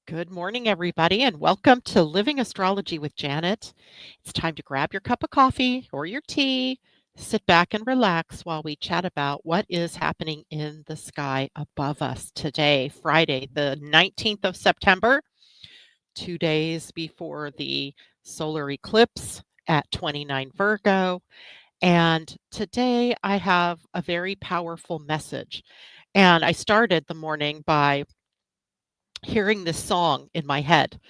Good morning, everybody, and welcome to Living Astrology with Janet. It's time to grab your cup of coffee or your tea, sit back and relax while we chat about what is happening in the sky above us today, Friday, the 19th of September, 2 days before the solar eclipse at 29 Virgo. And today I have a very powerful message. And I started the morning by hearing this song in my head.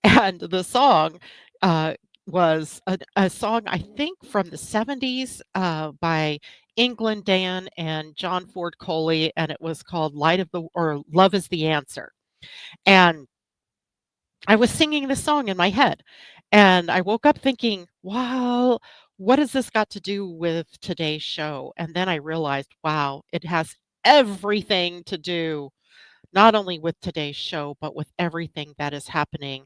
And the song uh, was a song, I think, from the 70s by England Dan and John Ford Coley, and it was called Light of the or Love is the Answer. And I was singing this song in my head, and I woke up thinking, wow, what has this got to do with today's show? And then I realized, wow, it has everything to do not only with today's show, but with everything that is happening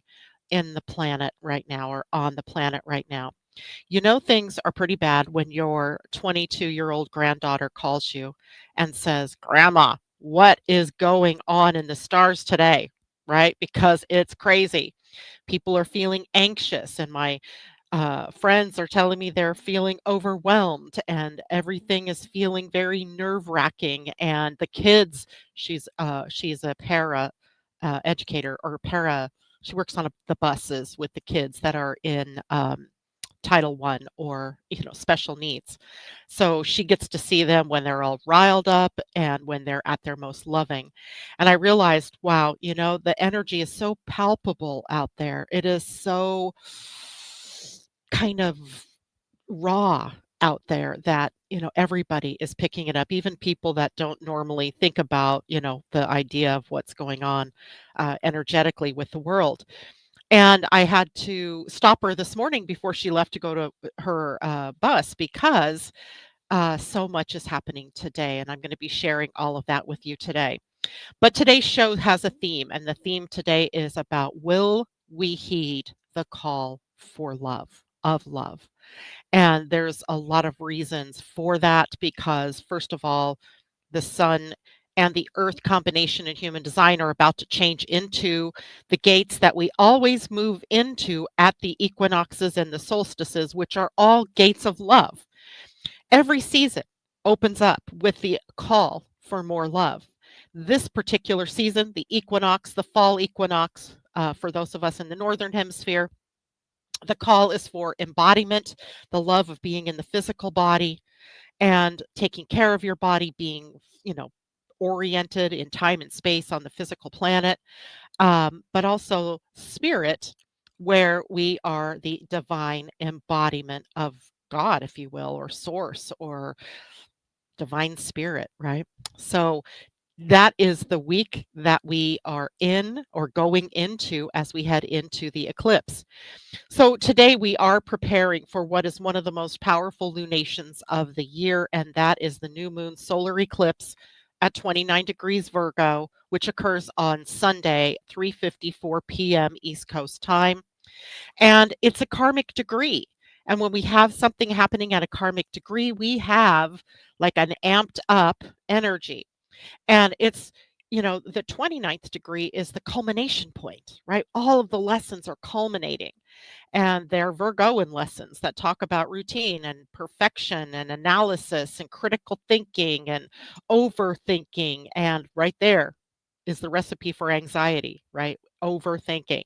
in the planet right now or on the planet right now. You know, things are pretty bad when your 22-year-old granddaughter calls you and says, Grandma, what is going on in the stars today? Right? Because it's crazy. People are feeling anxious, and my friends are telling me they're feeling overwhelmed and everything is feeling very nerve wracking. And the kids, she's a para educator or para. She works on the buses with the kids that are in Title One or special needs. So she gets to see them when they're all riled up and when they're at their most loving. And I realized, wow, the energy is so palpable out there. It is so kind of raw out there that everybody is picking it up, even people that don't normally think about the idea of what's going on energetically with the world. And I had to stop her this morning before she left to go to her bus because so much is happening today, and I'm going to be sharing all of that with you today. But today's show has a theme, and the theme today is about, will we heed the call for love, of love? And there's a lot of reasons for that because, first of all, the sun and the earth combination in human design are about to change into the gates that we always move into at the equinoxes and the solstices, which are all gates of love. Every season opens up with the call for more love. This particular season, the equinox, the fall equinox, for those of us in the northern hemisphere, the call is for embodiment, the love of being in the physical body and taking care of your body, being, oriented in time and space on the physical planet, but also spirit, where we are the divine embodiment of God, if you will, or source, or divine spirit, right? So that is the week that we are in or going into as we head into the eclipse. So today we are preparing for what is one of the most powerful lunations of the year, and that is the new moon solar eclipse at 29 degrees Virgo, which occurs on Sunday, 3:54 p.m. East Coast time. And it's a karmic degree. And when we have something happening at a karmic degree, we have like an amped up energy. And it's, the 29th degree is the culmination point, right? All of the lessons are culminating. And they're Virgoan lessons that talk about routine and perfection and analysis and critical thinking and overthinking. And right there is the recipe for anxiety, right? Overthinking.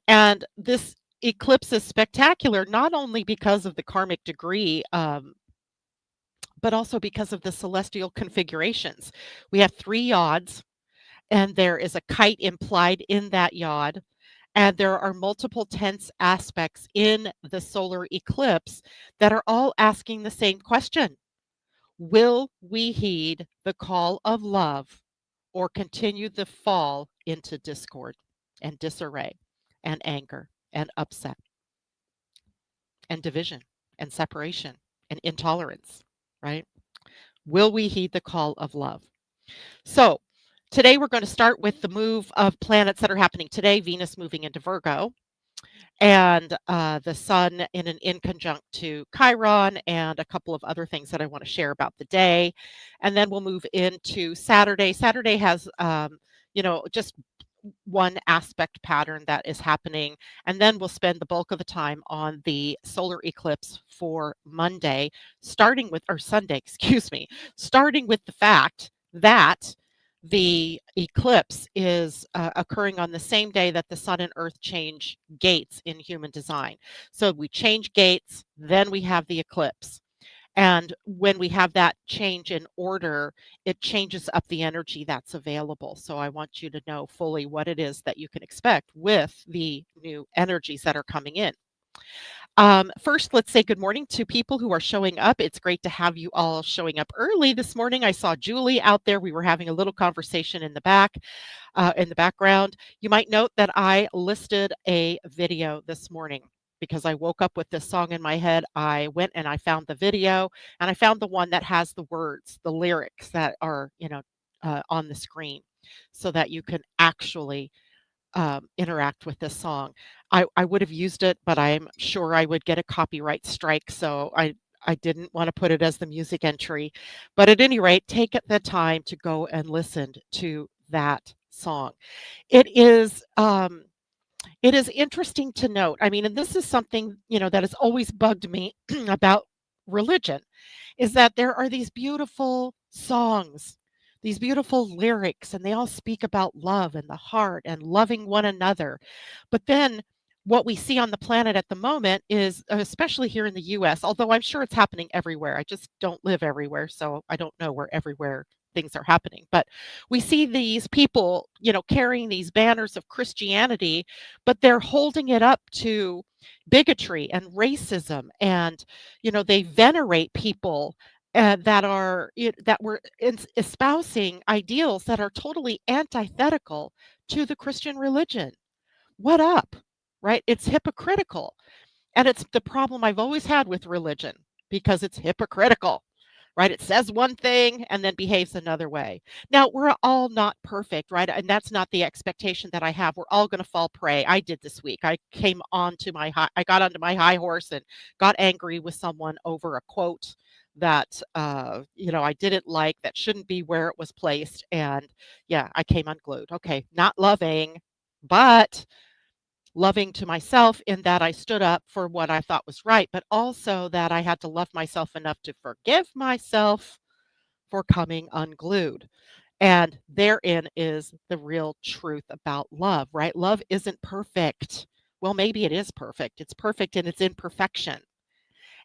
And this eclipse is spectacular, not only because of the karmic degree, but also because of the celestial configurations. We have three yods, and there is a kite implied in that yod. And there are multiple tense aspects in the solar eclipse that are all asking the same question. Will we heed the call of love or continue the fall into discord and disarray and anger and upset and division and separation and intolerance, right? Will we heed the call of love? So, today we're going to start with the move of planets that are happening today. Venus moving into Virgo, and the sun in an inconjunct to Chiron, and a couple of other things that I want to share about the day. And then we'll move into Saturday. Saturday has, just one aspect pattern that is happening. And then we'll spend the bulk of the time on the solar eclipse for Monday, starting with, or Sunday, excuse me, starting with the fact that the eclipse is occurring on the same day that the sun and earth change gates in human design. So we change gates, then we have the eclipse. And when we have that change in order, it changes up the energy that's available. So I want you to know fully what it is that you can expect with the new energies that are coming in. First, let's say good morning to people who are showing up. It's great to have you all showing up early this morning. I saw Julie out there. We were having a little conversation in the background. You might note that I listed a video this morning because I woke up with this song in my head. I went and I found the video, and I found the one that has the words, the lyrics that are, on the screen, so that you can actually interact with this song. I would have used it, but I'm sure I would get a copyright strike, so I didn't want to put it as the music entry. But at any rate, take the time to go and listen to that song. It is it is interesting to note. I mean, and this is something, that has always bugged me about religion, is that there are these beautiful songs, these beautiful lyrics, and they all speak about love and the heart and loving one another. But then what we see on the planet at the moment is, especially here in the US, although I'm sure it's happening everywhere. I just don't live everywhere, so I don't know where everywhere things are happening. But we see these people, carrying these banners of Christianity, but they're holding it up to bigotry and racism, and they venerate people that were espousing ideals that are totally antithetical to the Christian religion. What up? Right? It's hypocritical. And it's the problem I've always had with religion, because it's hypocritical, right? It says one thing and then behaves another way. Now, we're all not perfect, right? And that's not the expectation that I have. We're all going to fall prey. I did this week. I got onto my high horse and got angry with someone over a quote that I didn't like, that shouldn't be where it was placed. And yeah, I came unglued. Okay, not loving, but loving to myself in that I stood up for what I thought was right, but also that I had to love myself enough to forgive myself for coming unglued. And therein is the real truth about love, right? Love isn't perfect. Well, maybe it is perfect. It's perfect in its imperfection.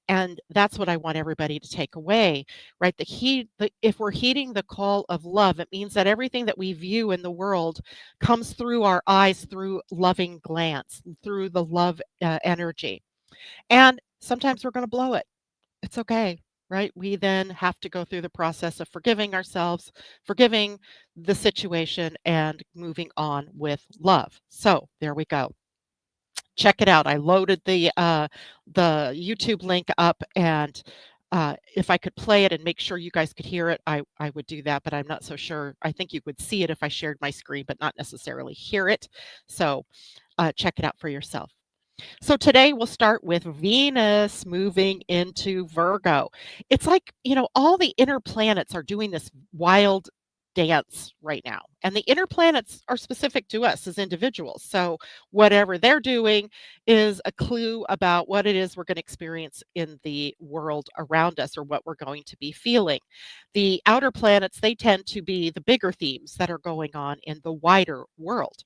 And that's what I want everybody to take away, right? If we're heeding the call of love, it means that everything that we view in the world comes through our eyes, through loving glance, through the love energy. And sometimes we're going to blow it. It's okay, right? We then have to go through the process of forgiving ourselves, forgiving the situation, and moving on with love. So there we go. Check it out. I loaded the YouTube link up, and if I could play it and make sure you guys could hear it, I would do that, but I'm not so sure. I think you would see it if I shared my screen, but not necessarily hear it. So check it out for yourself. So today we'll start with Venus moving into Virgo. It's like, all the inner planets are doing this wild dance right now. And the inner planets are specific to us as individuals. So whatever they're doing is a clue about what it is we're going to experience in the world around us, or what we're going to be feeling. The outer planets, they tend to be the bigger themes that are going on in the wider world.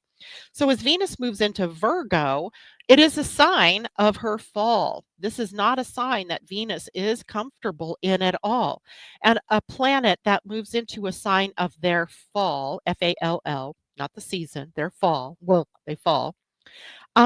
So as Venus moves into Virgo, it is a sign of her fall. This is not a sign that Venus is comfortable in at all. And a planet that moves into a sign of their fall, FALL, not the season, their fall, well, they fall,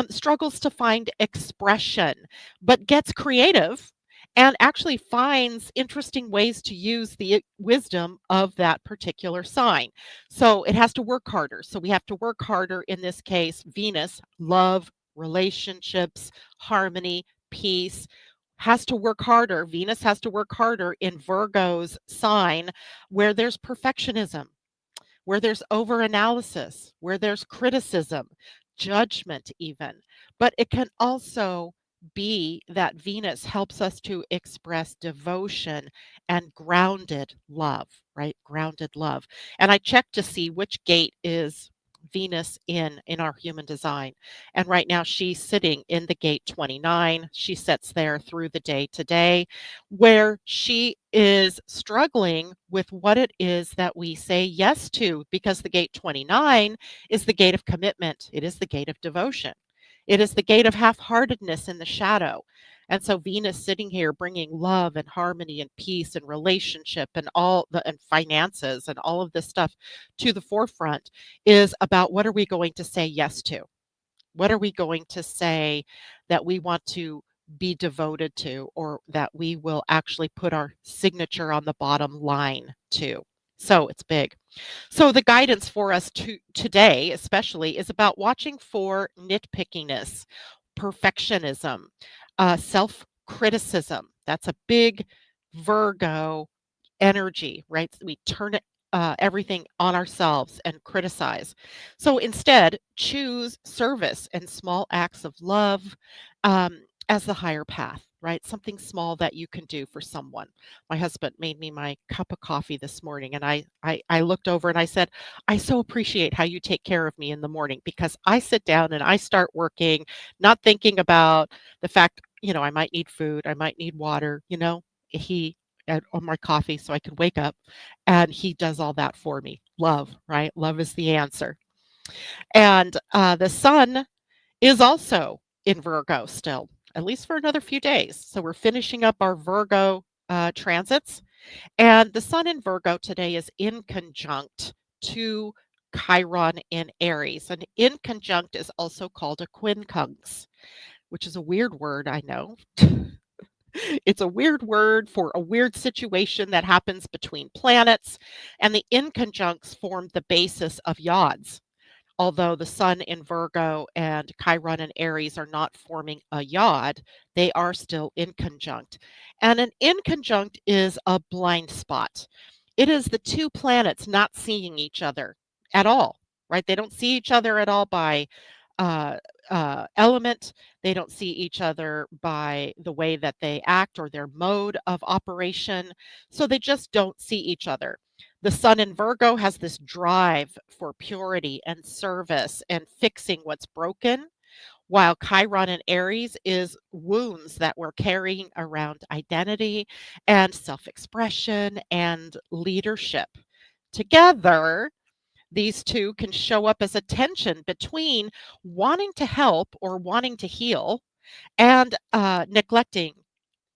struggles to find expression, but gets creative and actually finds interesting ways to use the wisdom of that particular sign. So it has to work harder. So we have to work harder in this case. Venus, love, relationships, harmony, peace, has to work harder. Venus has to work harder in Virgo's sign, where there's perfectionism, where there's overanalysis, where there's criticism, judgment, even. But it can also be that Venus helps us to express devotion and grounded love, right? Grounded love. And I checked to see which gate is Venus in our human design. And right now she's sitting in the gate 29. She sits there through the day today, where she is struggling with what it is that we say yes to, because the gate 29 is the gate of commitment. It is the gate of devotion. It is the gate of half-heartedness in the shadow. And so Venus sitting here bringing love and harmony and peace and relationship and all the and finances and all of this stuff to the forefront is about, what are we going to say yes to? What are we going to say that we want to be devoted to, or that we will actually put our signature on the bottom line to? So it's big. So the guidance for us today, especially, is about watching for nitpickiness, perfectionism, self-criticism. That's a big Virgo energy, right? We turn it everything on ourselves and criticize. So instead, choose service and small acts of love as the higher path, right? Something small that you can do for someone. My husband made me my cup of coffee this morning, and I looked over and I said, I so appreciate how you take care of me in the morning, because I sit down and I start working, not thinking about the fact, I might need food, I might need water, he or my coffee so I can wake up, and he does all that for me. Love, right? Love is the answer. And the sun is also in Virgo still, at least for another few days. So we're finishing up our Virgo transits. And the sun in Virgo today is inconjunct to Chiron in Aries. And inconjunct is also called a quincunx, which is a weird word, I know. It's a weird word for a weird situation that happens between planets, and the inconjuncts form the basis of Yods. Although the sun in Virgo and Chiron in Aries are not forming a yod, they are still inconjunct. And an inconjunct is a blind spot. It is the two planets not seeing each other at all, right? They don't see each other at all by uh, element. They don't see each other by the way that they act or their mode of operation. So they just don't see each other. The sun in Virgo has this drive for purity and service and fixing what's broken, while Chiron in Aries is wounds that we're carrying around identity and self expression and leadership. Together, these two can show up as a tension between wanting to help or wanting to heal, and neglecting,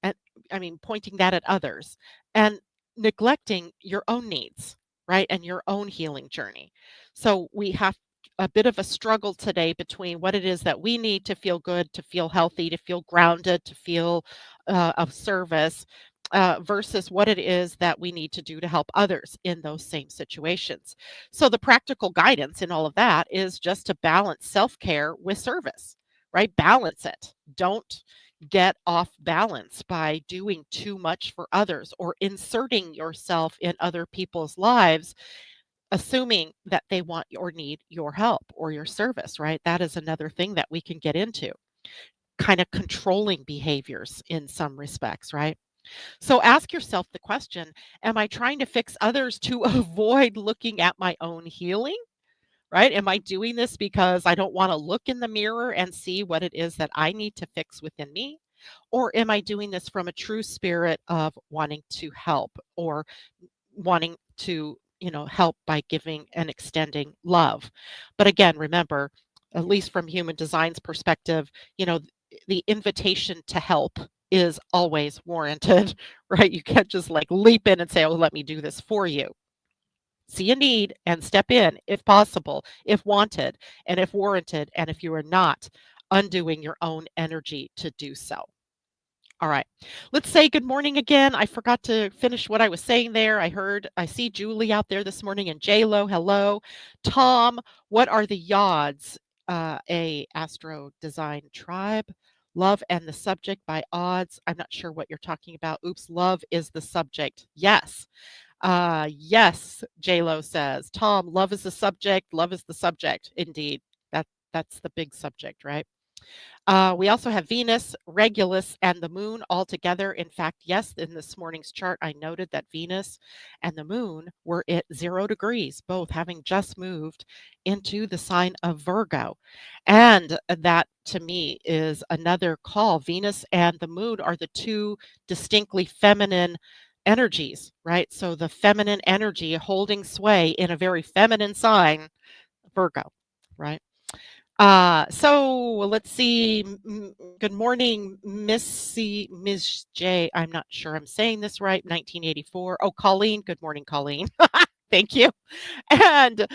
and pointing that at others, and neglecting your own needs, right? And your own healing journey. So we have a bit of a struggle today between what it is that we need to feel good, to feel healthy, to feel grounded, to feel of service, versus what it is that we need to do to help others in those same situations. So the practical guidance in all of that is just to balance self-care with service, right? Balance it. Don't get off balance by doing too much for others or inserting yourself in other people's lives, assuming that they want or need your help or your service, right? That is another thing that we can get into, kind of controlling behaviors in some respects, right? So ask yourself the question, am I trying to fix others to avoid looking at my own healing? Right? Am I doing this because I don't want to look in the mirror and see what it is that I need to fix within me? Or am I doing this from a true spirit of wanting to help, or wanting to, help by giving and extending love? But again, remember, at least from human design's perspective, the invitation to help is always warranted, right? You can't just like leap in and say, oh, let me do this for you. See a need and step in if possible, if wanted, and if warranted, and if you are not undoing your own energy to do so. All right. Let's say good morning again. I forgot to finish what I was saying there. I see Julie out there this morning, and J-Lo, hello. Tom, what are the Yods? A Astro Design Tribe. Love and the Subject by Odds. I'm not sure what you're talking about. Oops, love is the subject. Yes. Yes, J-Lo says. Tom, love is the subject. Love is the subject. Indeed. That's the big subject, right? We also have Venus, Regulus, and the Moon all together. In fact, yes, in this morning's chart, I noted that Venus and the Moon were at 0 degrees, both having just moved into the sign of Virgo. And that to me is another call. Venus and the Moon are the two distinctly feminine energies, right? So the feminine energy holding sway in a very feminine sign, Virgo, right? So let's see. Good morning, Miss J. I'm not sure I'm saying this right. 1984. Oh, Colleen. Good morning, Colleen. Thank you. And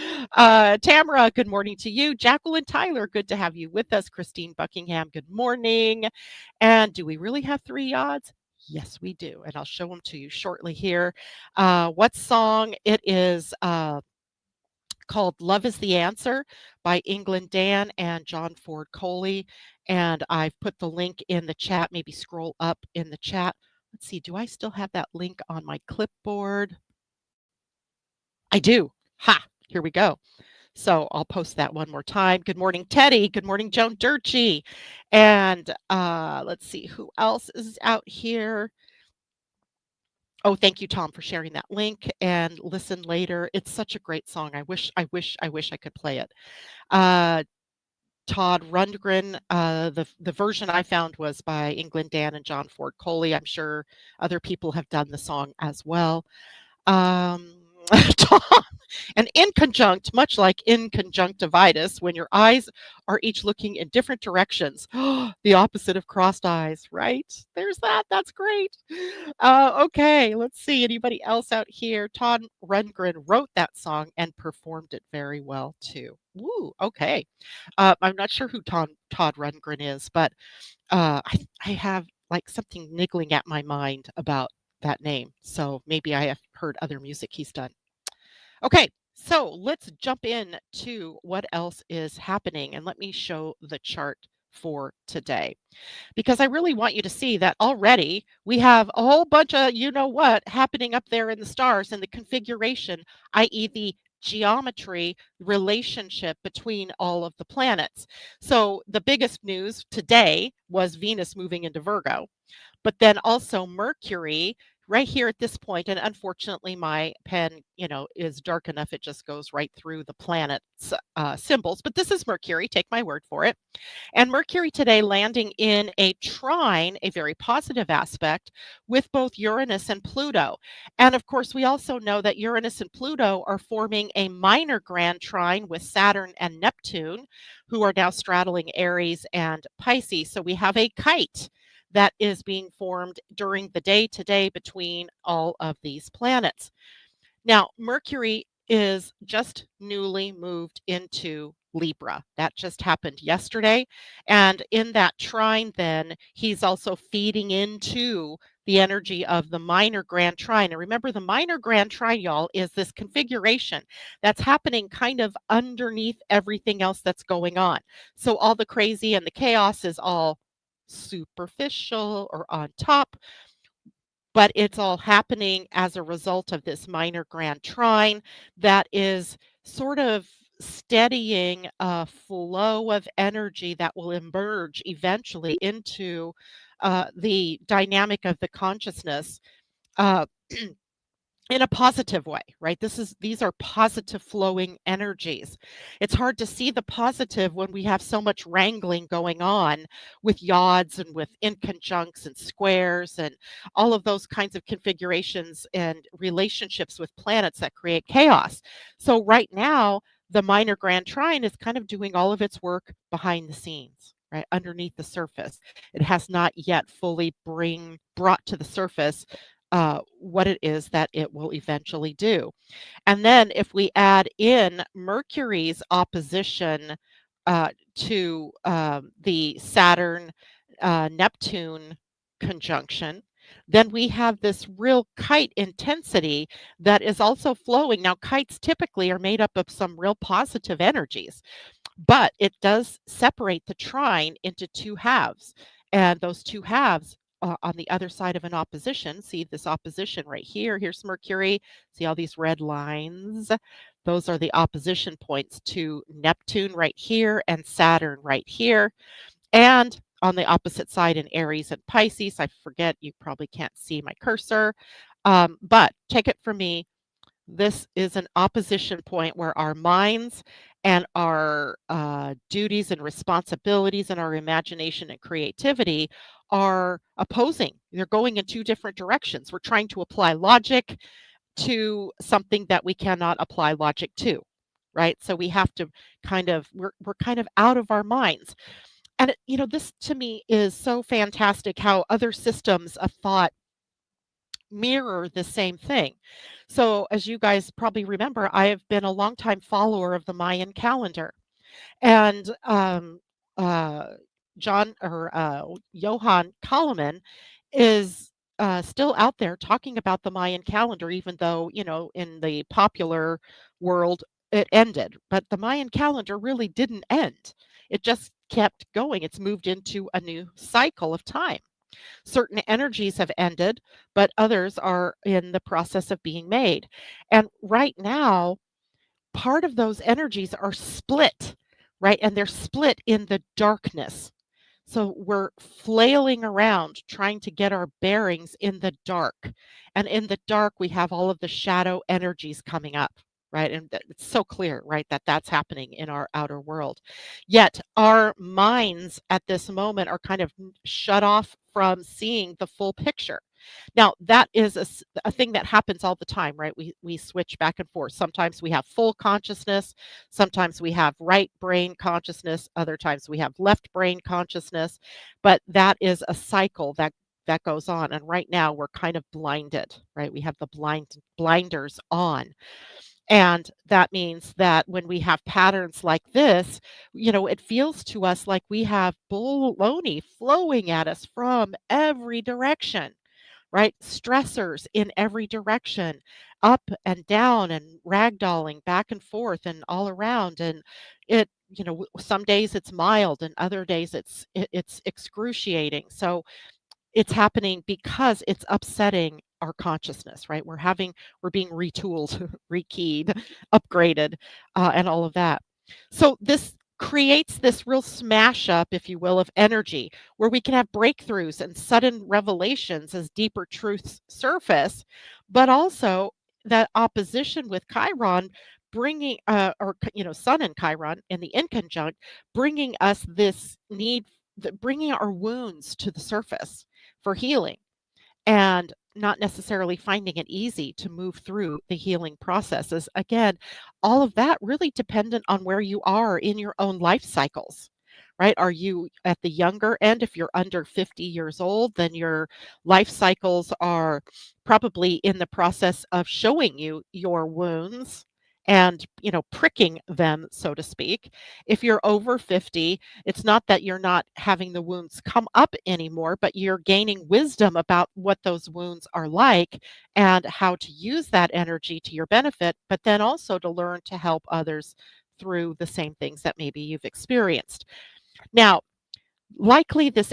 Tamara, good morning to you. Jacqueline Tyler, good to have you with us. Christine Buckingham, good morning. And do we really have 3 Yods? Yes, we do. And I'll show them to you shortly here. What song? It is called Love is the Answer by England Dan and John Ford Coley. And I've put the link in the chat. Maybe scroll up in the chat. Let's see, do I still have that link on my clipboard? I do. Ha, here we go. So I'll post that one more time. Good morning, Teddy. Good morning, Joan Durchie. And let's see who else is out here. Oh, thank you, Tom, for sharing that link and listen later. It's such a great song. I wish I could play it. Todd Rundgren, the version I found was by England Dan and John Ford Coley. I'm sure other people have done the song as well. Um, Tom, an inconjunct, much like inconjunctivitis, when your eyes are each looking in different directions. The opposite of crossed eyes, right? There's that. That's great. Okay, let's see. Anybody else out here? Todd Rundgren wrote that song and performed it very well too. Woo, okay. I'm not sure who Todd Rundgren is, but I have like something niggling at my mind about that name. So maybe I have heard other music he's done. Okay, so let's jump in to what else is happening and let me show the chart for today because I really want you to see that already we have a whole bunch of you know what happening up there in the stars and the configuration, i.e., the geometry relationship between all of the planets. So the biggest news today was Venus moving into Virgo, but then also Mercury right here at this point, and unfortunately my pen is dark enough it just goes right through the planet's symbols, but this is Mercury, take my word for it. And Mercury today landing in a trine, a very positive aspect, with both Uranus and Pluto. And of course, we also know that Uranus and Pluto are forming a minor grand trine with Saturn and Neptune, who are now straddling Aries and Pisces. So we have a kite that is being formed during the day today between all of these planets. Now, Mercury is just newly moved into Libra. That just happened yesterday. And in that trine, then, he's also feeding into the energy of the minor grand trine. And remember, the minor grand trine, y'all, is this configuration that's happening kind of underneath everything else that's going on. So all the crazy and the chaos is all superficial or on top, but it's all happening as a result of this minor grand trine that is sort of steadying a flow of energy that will emerge eventually into the dynamic of the consciousness. Uh, in a positive way, right? These are positive flowing energies. It's hard to see the positive when we have so much wrangling going on with yods and with inconjuncts and squares and all of those kinds of configurations and relationships with planets that create chaos. So right now, the minor grand trine is kind of doing all of its work behind the scenes, right? Underneath the surface. It has not yet fully brought to the surface what it is that it will eventually do. And then if we add in Mercury's opposition to the Saturn Neptune conjunction, then we have this real kite intensity that is also flowing. Now, kites typically are made up of some real positive energies, but it does separate the trine into two halves. And those two halves on the other side of an opposition, see this opposition right here. Here's Mercury. See all these red lines? Those are the opposition points to Neptune right here and Saturn right here. And on the opposite side in Aries and Pisces, I forget, you probably can't see my cursor, but take it from me, this is an opposition point where our minds and our duties and responsibilities and our imagination and creativity are opposing. They're going in two different directions. We're trying to apply logic to something that we cannot apply logic to, right? So we have to we're kind of out of our minds. And this to me is so fantastic how other systems of thought mirror the same thing. So, as you guys probably remember, I have been a longtime follower of the Mayan calendar, and uh, Johann Kalaman is still out there talking about the Mayan calendar, even though in the popular world it ended. But the Mayan calendar really didn't end; it just kept going. It's moved into a new cycle of time. Certain energies have ended, but others are in the process of being made. And right now, part of those energies are split, right? And they're split in the darkness. So we're flailing around trying to get our bearings in the dark. And in the dark, we have all of the shadow energies coming up, right? And it's so clear, right, that that's happening in our outer world. Yet our minds at this moment are kind of shut off from seeing the full picture. Now, that is a thing that happens all the time, right? We switch back and forth. Sometimes we have full consciousness, sometimes we have right brain consciousness, other times we have left brain consciousness, but that is a cycle that goes on. And right now we're kind of blinded, right? We have the blinders on. And that means that when we have patterns like this, it feels to us like we have baloney flowing at us from every direction, right? Stressors in every direction, up and down and ragdolling back and forth and all around. And some days it's mild and other days it's excruciating. So it's happening because it's upsetting our consciousness, right? We're being retooled, rekeyed, upgraded, and all of that. So this creates this real smash up, if you will, of energy where we can have breakthroughs and sudden revelations as deeper truths surface, but also that opposition with Chiron bringing Sun and Chiron in the inconjunct, bringing us this need, bringing our wounds to the surface for healing, and not necessarily finding it easy to move through the healing processes. Again, all of that really dependent on where you are in your own life cycles, right? Are you at the younger end? If you're under 50 years old, then your life cycles are probably in the process of showing you your wounds and pricking them, so to speak. If you're over 50, it's not that you're not having the wounds come up anymore, but you're gaining wisdom about what those wounds are like and how to use that energy to your benefit, but then also to learn to help others through the same things that maybe you've experienced. Now, likely this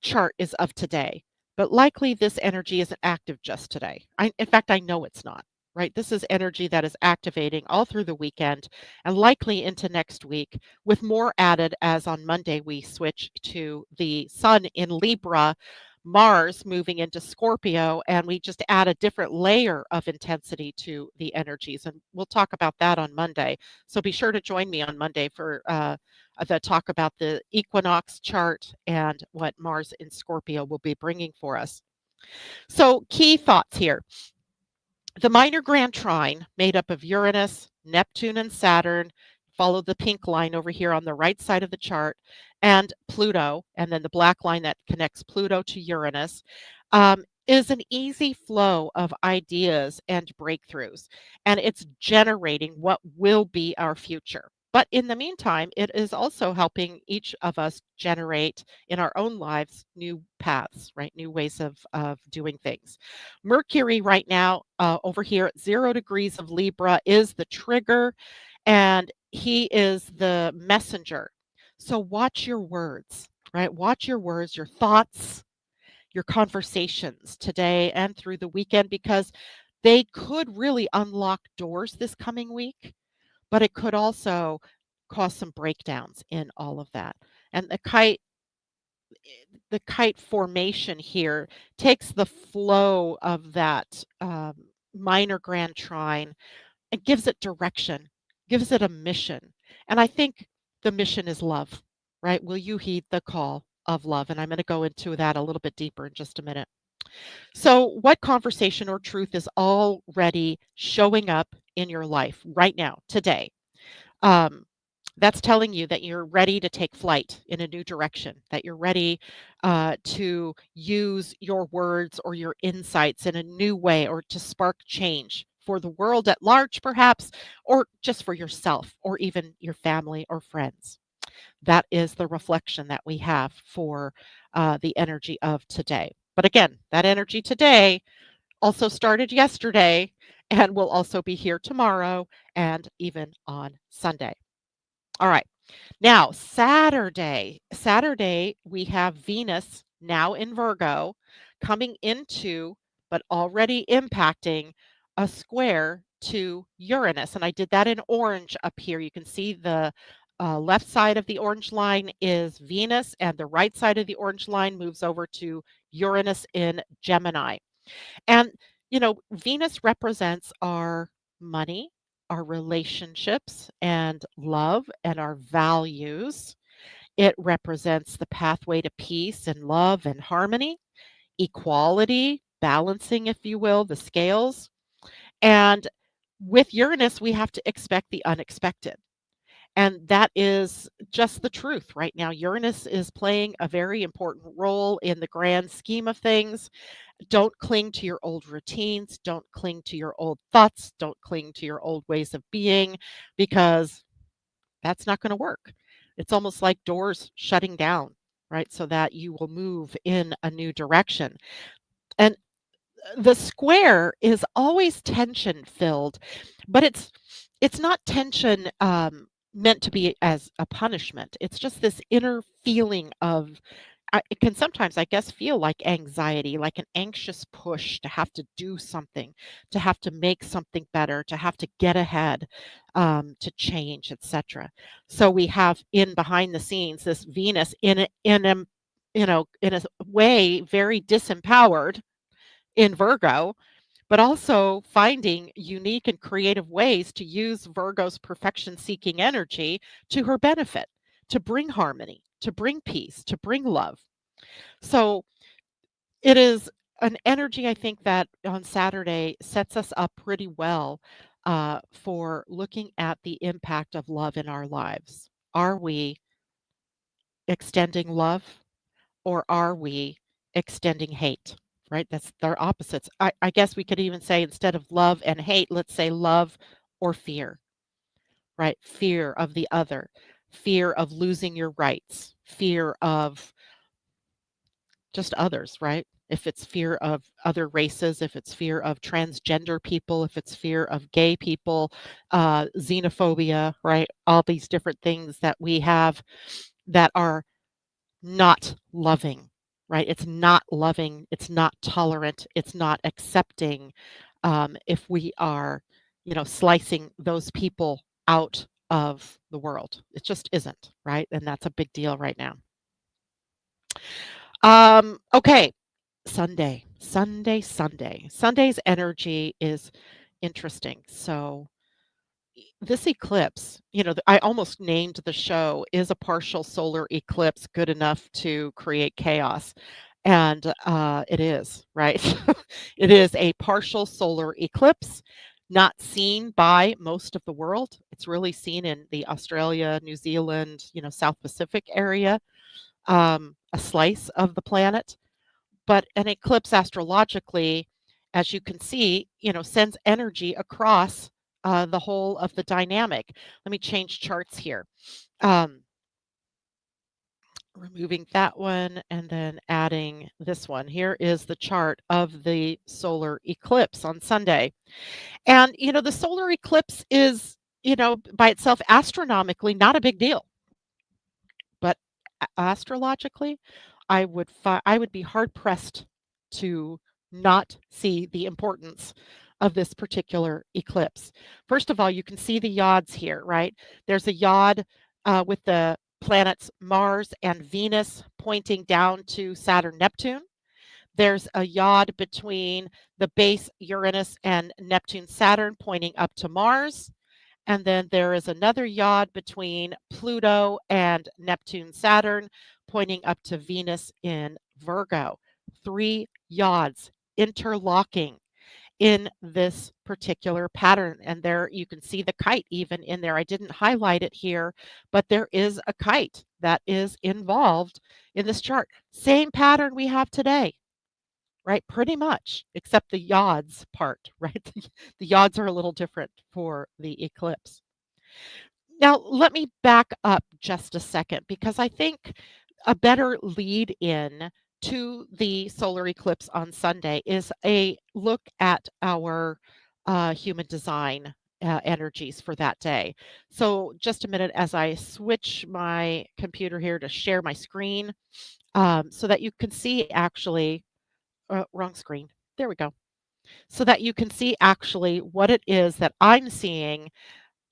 chart is of today, but likely this energy isn't active just today. In fact, I know it's not. Right? This is energy that is activating all through the weekend and likely into next week, with more added as on Monday we switch to the sun in Libra, Mars moving into Scorpio, and we just add a different layer of intensity to the energies. And we'll talk about that on Monday. So be sure to join me on Monday for the talk about the equinox chart and what Mars in Scorpio will be bringing for us. So, key thoughts here. The minor Grand Trine, made up of Uranus, Neptune, and Saturn, follow the pink line over here on the right side of the chart, and Pluto, and then the black line that connects Pluto to Uranus, is an easy flow of ideas and breakthroughs, and it's generating what will be our future. But in the meantime, it is also helping each of us generate in our own lives new paths, right? New ways of doing things. Mercury right now over here at 0 degrees of Libra is the trigger, and he is the messenger. So watch your words, right? Watch your words, your thoughts, your conversations today and through the weekend, because they could really unlock doors this coming week, but it could also cause some breakdowns in all of that. And the kite the kite formation here takes the flow of that minor Grand Trine and gives it direction, gives it a mission. And I think the mission is love, right? Will you heed the call of love? And I'm going to go into that a little bit deeper in just a minute. So, what conversation or truth is already showing up in your life right now, today? Um, that's telling you that you're ready to take flight in a new direction, that you're ready to use your words or your insights in a new way or to spark change for the world at large, perhaps, or just for yourself or even your family or friends. That is the reflection that we have for the energy of today. But again, that energy today also started yesterday and will also be here tomorrow and even on Sunday. All right. Now, Saturday, we have Venus now in Virgo coming into, but already impacting a square to Uranus. And I did that in orange up here. You can see the left side of the orange line is Venus, and the right side of the orange line moves over to Uranus in Gemini. And, Venus represents our money, our relationships and love and our values. It represents the pathway to peace and love and harmony, equality, balancing, if you will, the scales. And with Uranus, we have to expect the unexpected. And that is just the truth right now. Uranus is playing a very important role in the grand scheme of things. Don't cling to your old routines. Don't cling to your old thoughts. Don't cling to your old ways of being because that's not going to work. It's almost like doors shutting down, right? So that you will move in a new direction. And the square is always tension filled, but it's not tension meant to be as a punishment. It's just this inner feeling of it can sometimes, I guess, feel like anxiety, like an anxious push to have to do something, to have to make something better, to have to get ahead, to change, etc. So we have in behind the scenes this Venus in a way very disempowered in Virgo, but also finding unique and creative ways to use Virgo's perfection seeking energy to her benefit, to bring harmony, to bring peace, to bring love. So it is an energy, I think, that on Saturday sets us up pretty well for looking at the impact of love in our lives. Are we extending love or are we extending hate? Right? That's their opposites. I guess we could even say instead of love and hate, let's say love or fear, right? Fear of the other, fear of losing your rights, fear of just others, right? If it's fear of other races, if it's fear of transgender people, if it's fear of gay people, xenophobia, right? All these different things that we have that are not loving, right? It's not loving, it's not tolerant, it's not accepting if we are, slicing those people out of the world. It just isn't, right? And that's a big deal right now. Okay, Sunday. Sunday's energy is interesting. So this eclipse, I almost named the show "Is a Partial Solar Eclipse Good Enough to Create Chaos?" And it is, right? It is a partial solar eclipse, not seen by most of the world. It's really seen in the Australia, New Zealand, South Pacific area, a slice of the planet. But an eclipse astrologically, as you can see, sends energy across the whole of the dynamic. Let me change charts here. Um, Removing that one and then adding this one. Here is the chart of the solar eclipse on Sunday. And, the solar eclipse is, by itself astronomically not a big deal. But astrologically, I would be hard pressed to not see the importance of this particular eclipse. First of all, you can see the yods here, right? There's a yod with the planets Mars and Venus pointing down to Saturn, Neptune. There's a yod between the base Uranus and Neptune, Saturn pointing up to Mars. And then there is another yod between Pluto and Neptune, Saturn pointing up to Venus in Virgo. 3 yods interlocking in this particular pattern. And there you can see the kite even in there. I didn't highlight it here, but there is a kite that is involved in this chart. Same pattern we have today, right? Pretty much, except the yods part, right? The yods are a little different for the eclipse. Now, let me back up just a second because I think a better lead in to the solar eclipse on Sunday is a look at our human design energies for that day. So, just a minute as I switch my computer here to share my screen so that you can see actually, wrong screen. There we go. So that you can see actually what it is that I'm seeing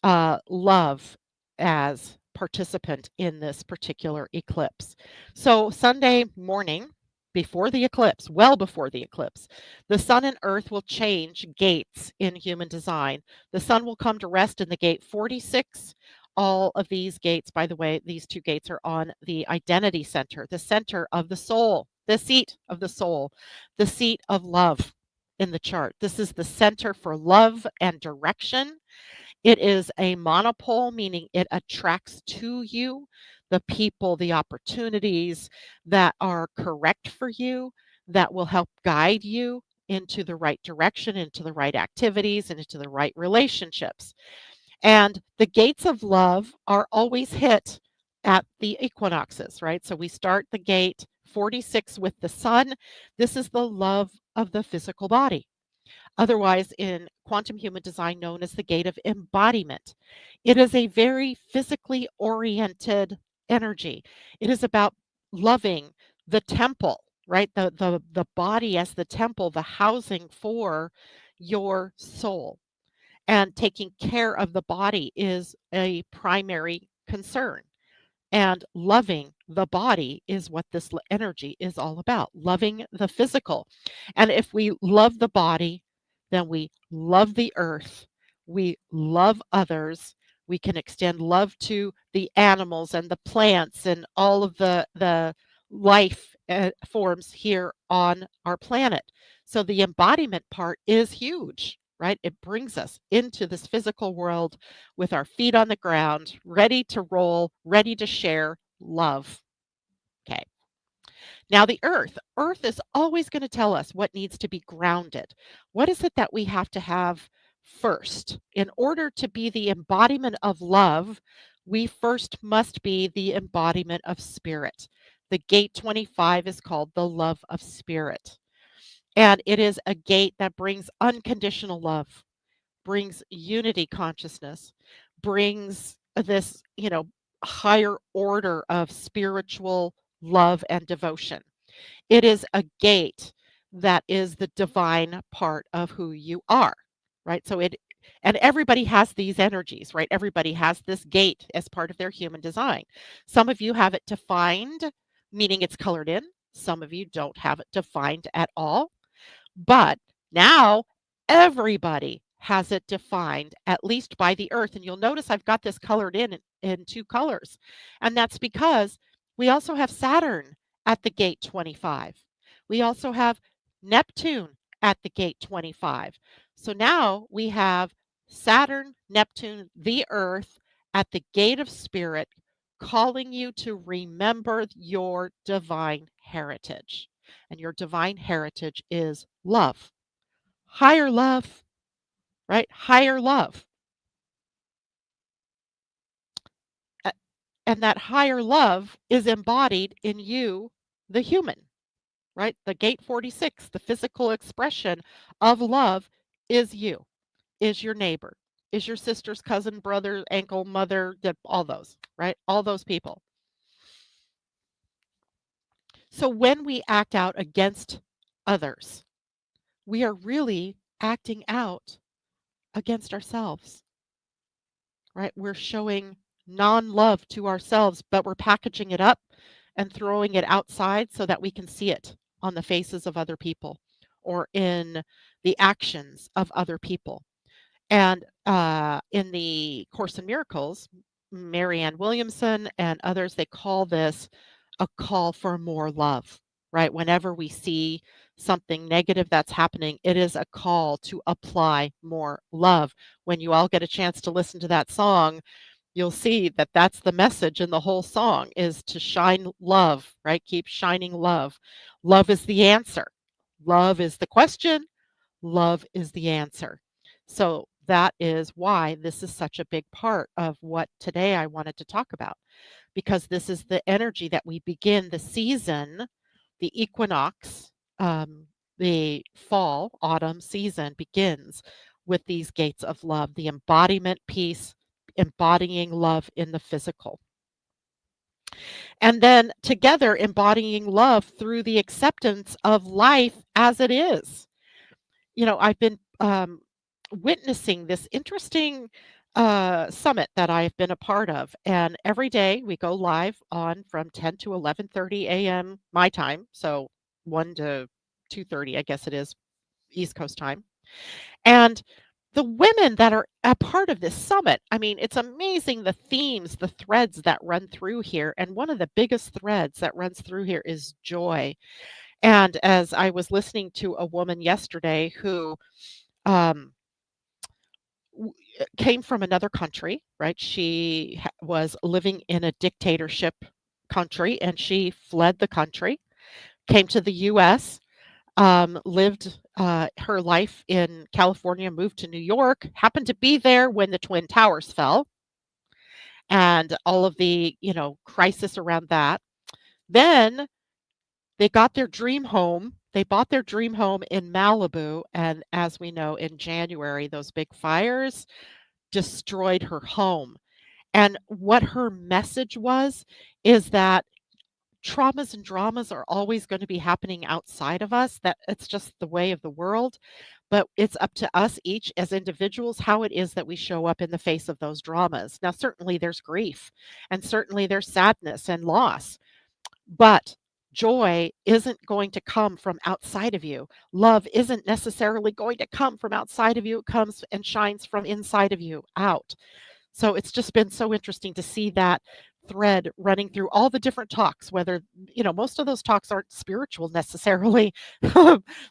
love as participant in this particular eclipse. So Sunday morning, before the eclipse, well before the eclipse, the sun and earth will change gates in human design. The sun will come to rest in the gate 46. All of these gates, by the way, these 2 gates are on the identity center, the center of the soul, the seat of the soul, the seat of love in the chart. This is the center for love and direction. It is a monopole, meaning it attracts to you the people, the opportunities that are correct for you, that will help guide you into the right direction, into the right activities, and into the right relationships. And the gates of love are always hit at the equinoxes, right? So we start the gate 46 with the sun. This is the love of the physical body, otherwise in quantum human design known as the gate of embodiment. It is a very physically oriented energy. It is about loving the temple, right? The body as the temple, the housing for your soul. And taking care of the body is a primary concern. And loving the body is what this energy is all about, loving the physical. And if we love the body, then we love the earth, we love others, we can extend love to the animals and the plants and all of the life forms here on our planet. So the embodiment part is huge, right? It brings us into this physical world with our feet on the ground, ready to roll, ready to share love. Okay. Now, the earth is always going to tell us what needs to be grounded. What is it that we have to have first? In order to be the embodiment of love, we first must be the embodiment of spirit. The gate 25 is called the love of spirit. And it is a gate that brings unconditional love, brings unity consciousness, brings this, higher order of spiritual love and devotion. It is a gate that is the divine part of who you are, right? And everybody has these energies, right? Everybody has this gate as part of their human design. Some of you have it defined, meaning it's colored in. Some of you don't have it defined at all. But now everybody has it defined, at least by the earth. And you'll notice I've got this colored in 2 colors. And that's because we also have Saturn at the gate 25. We also have Neptune at the gate 25. So now we have Saturn, Neptune, the earth at the gate of spirit, calling you to remember your divine heritage. And your divine heritage is love, higher love, right? Higher love. A- And that higher love is embodied in you, the human, right? The gate 46, the physical expression of love is you, is your neighbor, is your sister's cousin, brother, uncle, mother, all those, right? All those people. So when we act out against others, we are really acting out against ourselves, right? We're showing non-love to ourselves, but we're packaging it up and throwing it outside so that we can see it on the faces of other people or in the actions of other people. And in the Course in Miracles, Marianne Williamson and others, they call this a call for more love, right? Whenever we see something negative that's happening, it is a call to apply more love. When you all get a chance to listen to that song, you'll see that that's the message in the whole song is to shine love, right? Keep shining love. Love is the answer. Love is the question. Love is the answer. So that is why this is such a big part of what today I wanted to talk about, because this is the energy that we begin the season, the equinox, the fall, autumn season begins with these gates of love, the embodiment piece, embodying love in the physical. And then together, embodying love through the acceptance of life as it is. I've been witnessing this interesting summit that I've been a part of, and every day we go live on from 10 to 11:30 a.m. my time, so 1 to 2:30, I guess it is East Coast time. And the women that are a part of this summit, I mean, it's amazing the themes, the threads that run through here. And one of the biggest threads that runs through here is joy. And as I was listening to a woman yesterday who um, came from another country, right? She was living in a dictatorship country and she fled the country, came to the US, lived her life in California, moved to New York, happened to be there when the Twin Towers fell and all of the, crisis around that. Then they got their dream home. They bought their dream home in Malibu. And as we know, in January, those big fires destroyed her home. And what her message was is that traumas and dramas are always going to be happening outside of us, that it's just the way of the world. But it's up to us each as individuals how it is that we show up in the face of those dramas. Now, certainly there's grief and certainly there's sadness and loss. But joy isn't going to come from outside of you. Love isn't necessarily going to come from outside of you. It comes and shines from inside of you out. So it's just been so interesting to see that thread running through all the different talks, whether, most of those talks aren't spiritual necessarily.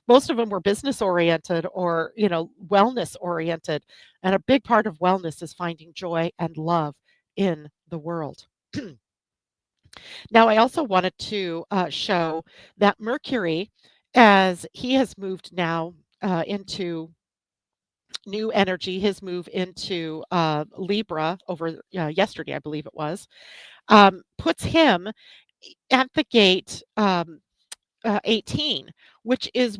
Most of them were business oriented or, wellness oriented. And a big part of wellness is finding joy and love in the world. Now, I also wanted to show that Mercury, as he has moved now into new energy, his move into Libra over yesterday, I believe it was, puts him at the gate 18, which is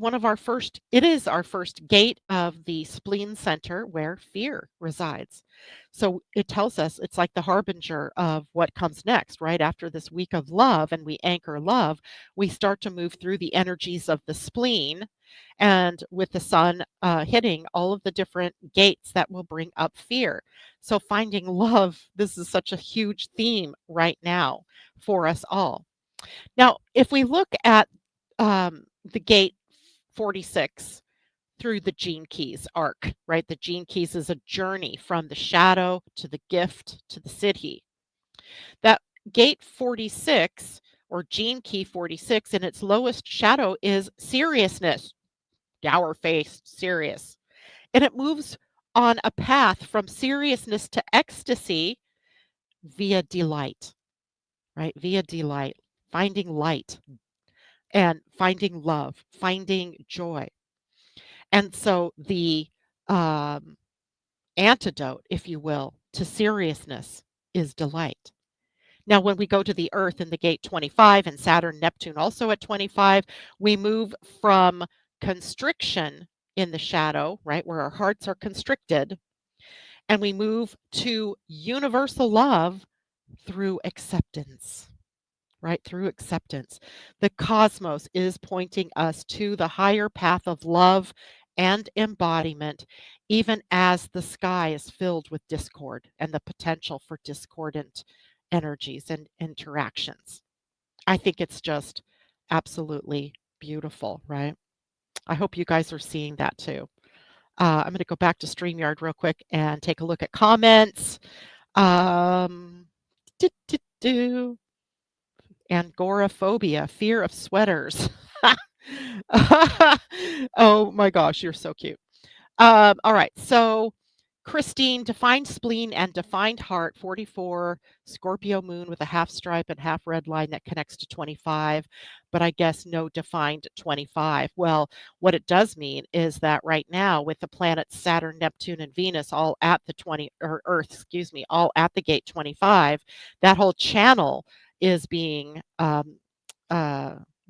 it is our first gate of the spleen center where fear resides. So it tells us it's like the harbinger of what comes next, right? After this week of love and we anchor love, we start to move through the energies of the spleen. And with the sun hitting all of the different gates that will bring up fear. So finding love, this is such a huge theme right now for us all. Now, if we look at the gate 46 through the Gene Keys arc, right? The Gene Keys is a journey from the shadow to the gift to the siddhi. That gate 46 or Gene Key 46 in its lowest shadow is seriousness, dour face, serious. And it moves on a path from seriousness to ecstasy via delight, right? Via delight, finding light and finding love, finding joy. And so the um, antidote, if you will, to seriousness is delight. Now, when we go to the Earth in the gate 25 and Saturn, Neptune also at 25, we move from constriction in the shadow, right, where our hearts are constricted, and we move to universal love through acceptance. Right through acceptance. The cosmos is pointing us to the higher path of love and embodiment even as the sky is filled with discord and the potential for discordant energies and interactions. I think it's just absolutely beautiful, right? I hope you guys are seeing that too. I'm going to go back to StreamYard real quick and take a look at comments. Um, do, do, do. Agoraphobia, fear of sweaters. Oh my gosh, you're so cute. All right, so Christine, defined spleen and defined heart, 44, Scorpio moon with a half stripe and half red line that connects to 25, but I guess no defined 25. Well, what it does mean is that right now, with the planets Saturn, Neptune, and Venus all at the 20, or Earth, excuse me, all at the gate 25, that whole channel is being uh,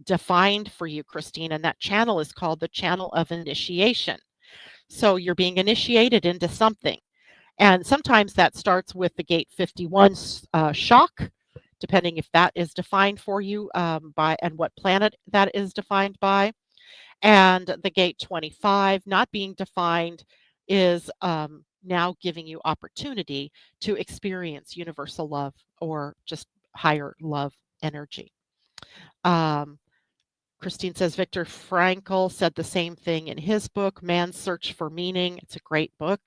defined for you, Christine, and that channel is called the channel of initiation. So you're being initiated into something. And sometimes that starts with the gate 51 shock, depending if that is defined for you by and what planet that is defined by. And the gate 25 not being defined is now giving you opportunity to experience universal love or just higher love energy. Um, Christine says Viktor Frankl said the same thing in his book, Man's Search for Meaning. It's a great book.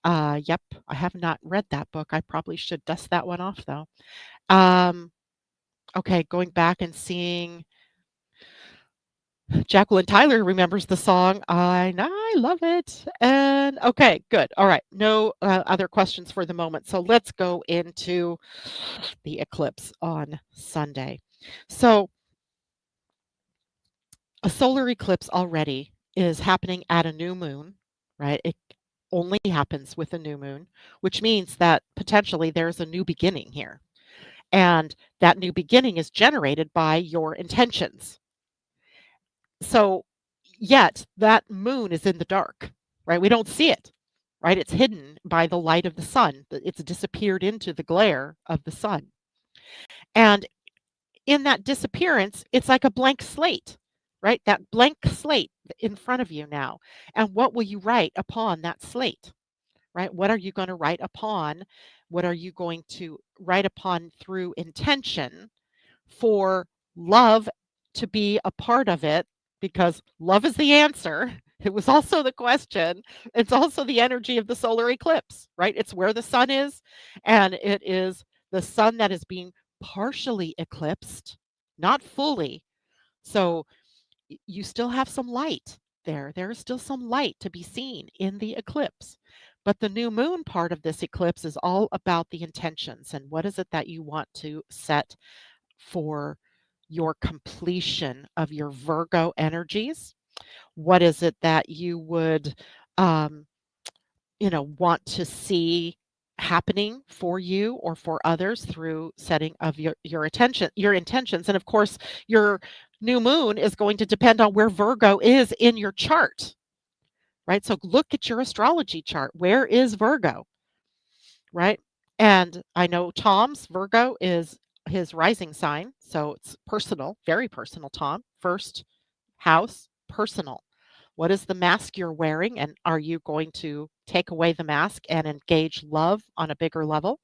Yep, I have not read that book. I probably should dust that one off though. Okay, going back and seeing Jacqueline Tyler remembers the song. I love it. And okay, good. All right, no other questions for the moment. So let's go into the eclipse on Sunday. So a solar eclipse already is happening at a new moon, right? It only happens with a new moon, which means that potentially there's a new beginning here. And that new beginning is generated by your intentions. So, yet that moon is in the dark, right? We don't see it, right? It's hidden by the light of the sun. It's disappeared into the glare of the sun. And in that disappearance, it's like a blank slate, right? That blank slate in front of you now. And what will you write upon that slate, right? What are you going to write upon? What are you going to write upon through intention for love to be a part of it? Because love is the answer. It was also the question. It's also the energy of the solar eclipse, right? It's where the sun is, and it is the sun that is being partially eclipsed, not fully. So you still have some light there. There is still some light to be seen in the eclipse. But the new moon part of this eclipse is all about the intentions and what is it that you want to set for your completion of your Virgo energies. What is it that you would, um, want to see happening for you or for others through setting of your attention, your intentions, and of course, your new moon is going to depend on where Virgo is in your chart, right? So look at your astrology chart. Where is Virgo, right? And I know Tom's Virgo is his rising sign, so it's personal, very personal, Tom. First house, personal. What is the mask you're wearing? And are you going to take away the mask and engage love on a bigger level?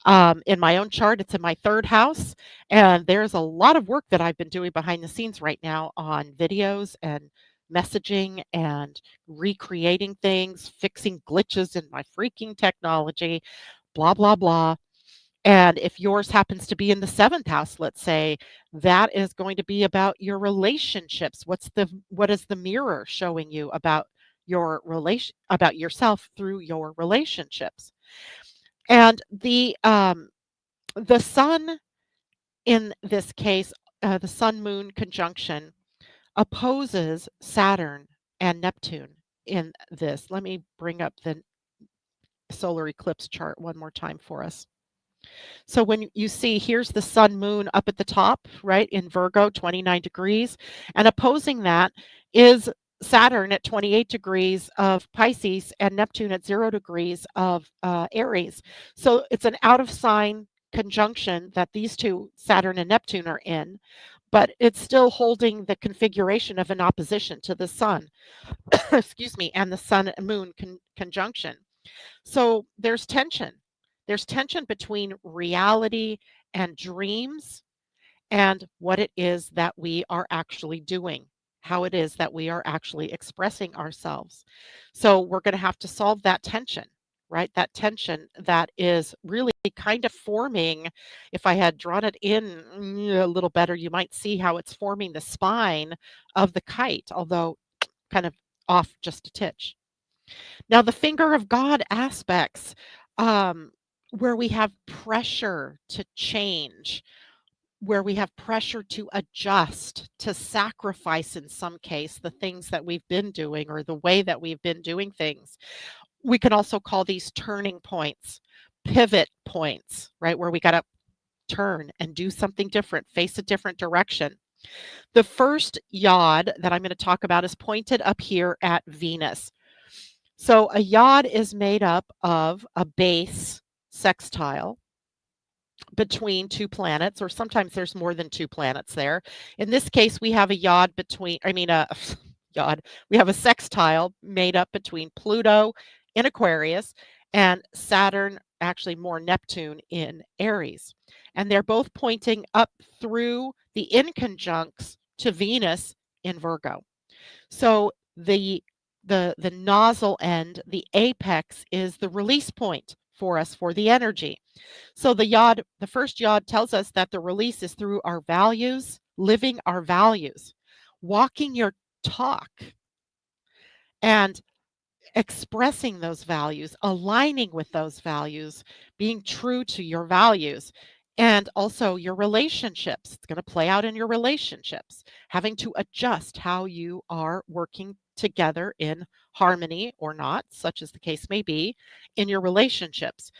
In my own chart, it's in my third house. And there's a lot of work that I've been doing behind the scenes right now on videos and messaging and recreating things, fixing glitches in my freaking technology, blah, blah, blah. And if yours happens to be in the seventh house, let's say, that is going to be about your relationships. What is the mirror showing you about your relation about yourself through your relationships? And the sun in this case, the sun moon conjunction opposes Saturn and Neptune in this. Let me bring up the solar eclipse chart one more time for us. So when you see here's the sun moon up at the top, right, in Virgo, 29 degrees, and opposing that is Saturn at 28 degrees of Pisces and Neptune at 0 degrees of Aries. So it's an out of sign conjunction that these two, Saturn and Neptune, are in. but it's still holding the configuration of an opposition to the sun, excuse me, and the sun and moon conjunction. So there's tension. There's tension between reality and dreams and what it is that we are actually doing, how it is that we are actually expressing ourselves. So we're going to have to solve that tension, right? That tension that is really kind of forming. If I had drawn it in a little better, you might see how it's forming the spine of the kite, although kind of off just a titch. Now, the finger of God aspects, where we have pressure to change, where we have pressure to adjust, to sacrifice in some case the things that we've been doing or the way that we've been doing things. We can also call these turning points, pivot points, right? Where we got to turn and do something different, face a different direction. The first yod that I'm going to talk about is pointed up here at Venus. So a yod is made up of a base sextile between two planets, or sometimes there's more than two planets there. In this case, we have a yod between, I mean, a yod, we have a sextile made up between Pluto in Aquarius and Saturn, actually more Neptune in Aries. And they're both pointing up through the inconjuncts to Venus in Virgo. So the nozzle end, the apex is the release point for us for the energy. So the first yod tells us that the release is through our values, living our values, walking your talk, and expressing those values, aligning with those values, being true to your values, and also your relationships. It's going to play out in your relationships, having to adjust how you are working together in harmony or not, such as the case may be, in your relationships.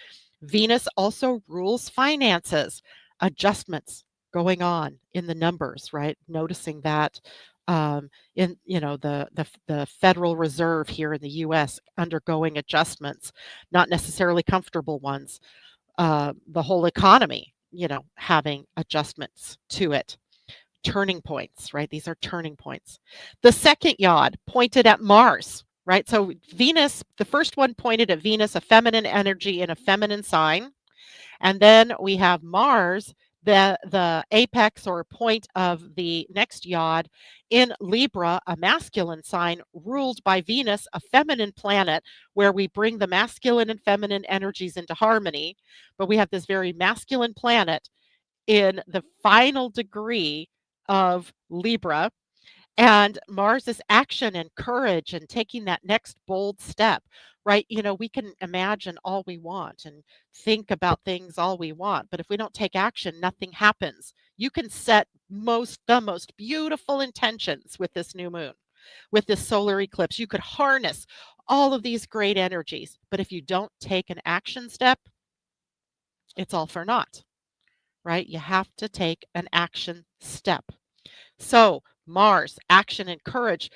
Venus also rules finances, adjustments going on in the numbers, right? Noticing that in the Federal Reserve here in the U.S. undergoing adjustments, not necessarily comfortable ones. The whole economy, having adjustments to it. Turning points, right? These are turning points. The second yod pointed at Mars, right? So Venus, the first one pointed at Venus, a feminine energy in a feminine sign. And then we have Mars, the apex or point of the next yod in Libra, a masculine sign ruled by Venus, a feminine planet, where we bring the masculine and feminine energies into harmony. But we have this very masculine planet in the final degree of Libra. And Mars is action and courage and taking that next bold step, right? We can imagine all we want and think about things all we want, but if we don't take action, nothing happens. You can set the most beautiful intentions with this new moon, with this solar eclipse. You could harness all of these great energies, but if you don't take an action step, it's all for naught, right? You have to take an action step. So, Mars, action and courage,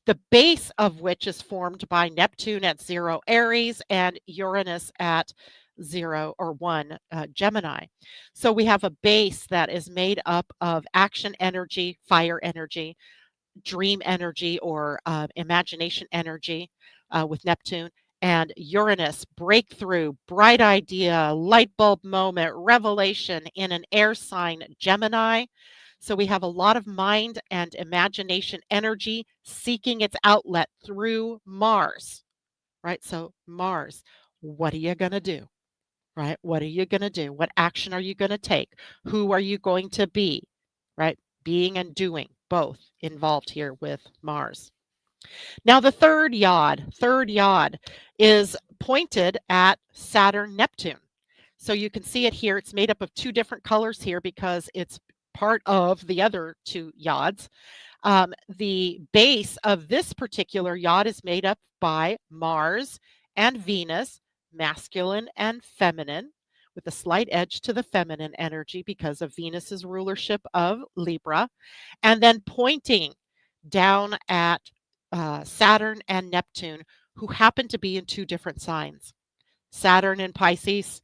the base of which is formed by Neptune at 0 Aries and Uranus at 0 or 1 Gemini. So we have a base that is made up of action energy, fire energy, dream energy, or imagination energy with Neptune, and Uranus, breakthrough, bright idea, light bulb moment, revelation in an air sign, Gemini. So we have a lot of mind and imagination energy seeking its outlet through Mars, right? So, Mars, what are you going to do, right? What are you going to do? What action are you going to take? Who are you going to be, right? Being and doing, both involved here with Mars. Now, the third yod is pointed at Saturn, Neptune. So you can see it here. It's made up of two different colors here because it's part of the other two yods. The base of this particular yod is made up by Mars and Venus, masculine and feminine, with a slight edge to the feminine energy because of Venus's rulership of Libra, and then pointing down at Saturn and Neptune, who happen to be in two different signs, Saturn in Pisces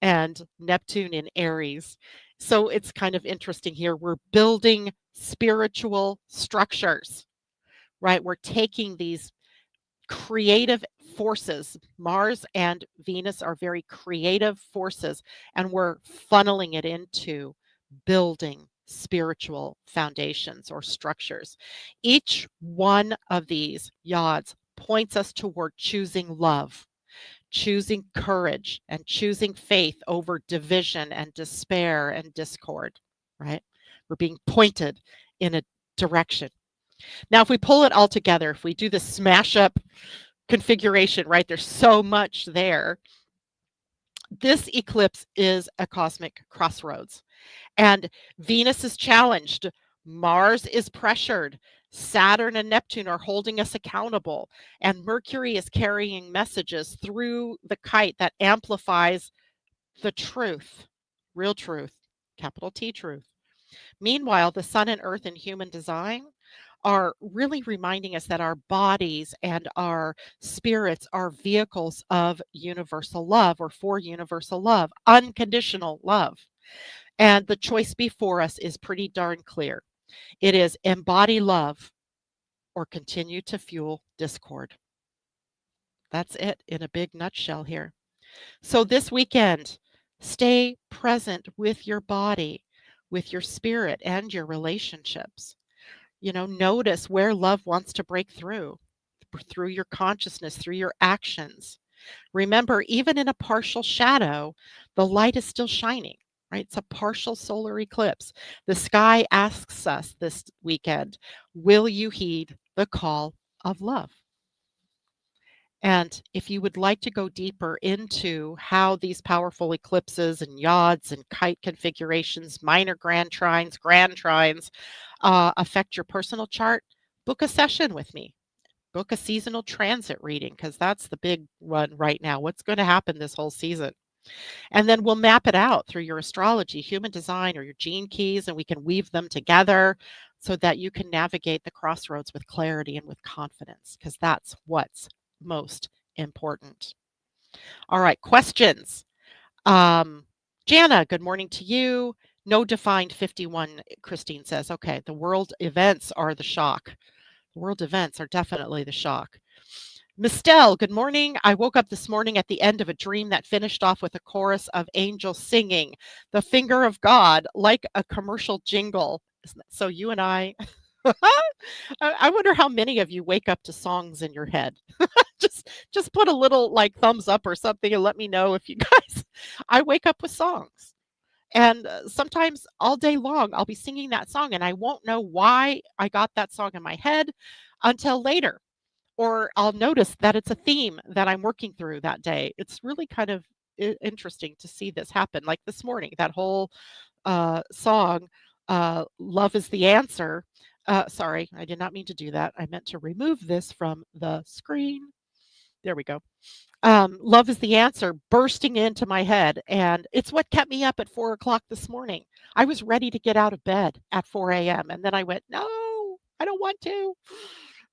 and Neptune in Aries. So it's kind of interesting here. We're building spiritual structures, right? We're taking these creative forces. Mars and Venus are very creative forces, and we're funneling it into building spiritual foundations or structures. Each one of these yods points us toward choosing love, choosing courage, and choosing faith over division and despair and discord, right? We're being pointed in a direction. Now, if we pull it all together, if we do the smash up configuration, right, there's so much there. This eclipse is a cosmic crossroads, and Venus is challenged. Mars is pressured. Saturn and Neptune are holding us accountable, and Mercury is carrying messages through the kite that amplifies the truth, real truth, capital T truth. Meanwhile, the sun and earth in human design are really reminding us that our bodies and our spirits are vehicles of universal love or for universal love, unconditional love. And the choice before us is pretty darn clear. It is embody love or continue to fuel discord. That's it in a big nutshell here. So this weekend, stay present with your body, with your spirit, and your relationships. Notice where love wants to break through your consciousness, through your actions. Remember, even in a partial shadow, the light is still shining, right? It's a partial solar eclipse. The sky asks us this weekend, will you heed the call of love? And if you would like to go deeper into how these powerful eclipses and yods and kite configurations, minor grand trines affect your personal chart, book a session with me. Book a seasonal transit reading because that's the big one right now. What's going to happen this whole season? And then we'll map it out through your astrology, human design, or your gene keys, and we can weave them together so that you can navigate the crossroads with clarity and with confidence because that's what's most important. All right, questions. Jana, good morning to you. No defined 51, Christine says. Okay, the world events are the shock. The world events are definitely the shock. Mistel, good morning. I woke up this morning at the end of a dream that finished off with a chorus of angels singing, "The finger of God," like a commercial jingle. So you and I, I wonder how many of you wake up to songs in your head. just put a little like thumbs up or something and let me know if you guys. I wake up with songs. And sometimes all day long, I'll be singing that song and I won't know why I got that song in my head until later. Or I'll notice that it's a theme that I'm working through that day. It's really kind of interesting to see this happen. Like this morning, that whole song, Love is the Answer. Sorry, I did not mean to do that. I meant to remove this from the screen. There we go. Love is the Answer bursting into my head. And it's what kept me up at 4 o'clock this morning. I was ready to get out of bed at 4 a.m. And then I went, no, I don't want to.